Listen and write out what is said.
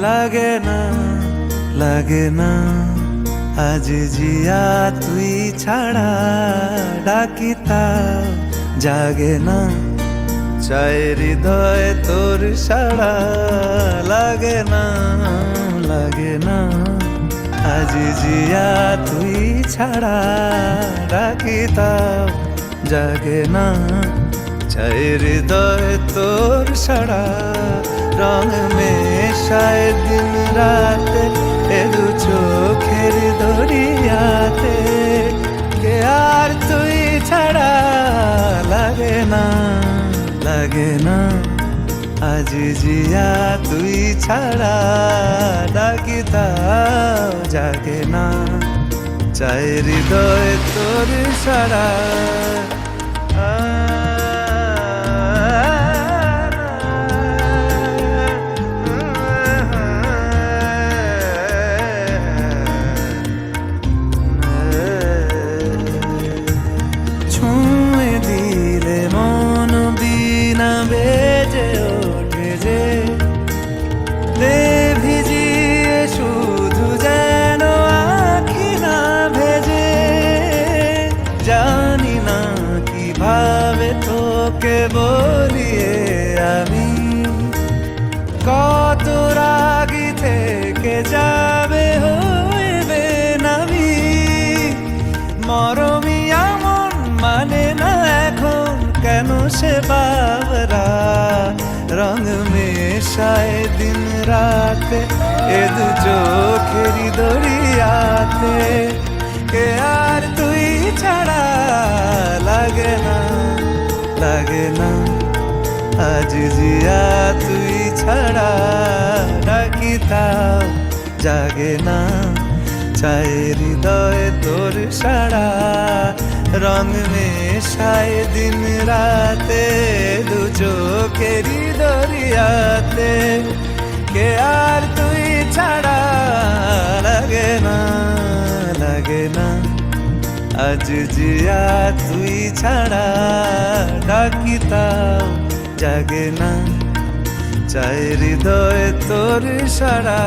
লাগে না লাগে না আজ জিয়া তুই ছাড়া ডাকি তাও জাগে না চায় হৃদয় তোর সাড়া লাগে না লাগে না আজ জিয়া তুই ছাড়া ডাকি তাও জাগে না চায় হৃদয় তোর সাড়া রং মেশায় দিন রাতে এ দু চোখের দরিয়াতে কে আর তুই ছাড়া লাগে না লাগে না আজ জিয়া তুই ছাড়া ডাকি তাও জাগে না চায় হৃদয় তোর সাড়া ছুঁয়ে দিলে মন বিনা বেজে ওঠে যে দে ভিজিয়ে শুধু যেন আখি না ভেজে জানি না কিভাবে তোকে বলিয়ে আমি কত রাগি থেকে যাবে হইবে নামি মরমি এমন মানে না এখন কেন সে বাবরা রং মেশায় দিন রাতে এ দু চোখেরই দরিয়াতে কে আর তুই ছাড়া লাগে না লাগে না আজ জিয়া তুই ছাড়া ডাকি তাও জাগে না চায় হৃদয় তোর সাড়া রং মেশায় দিন রাতে দু চোখেরই দরিয়াতে কে আর তুই ছাড়া লাগে না লাগে না আজ জিয়া তুই ছাড়া ডাকি তাও জাগে না চায় হৃদয় তোর সাড়া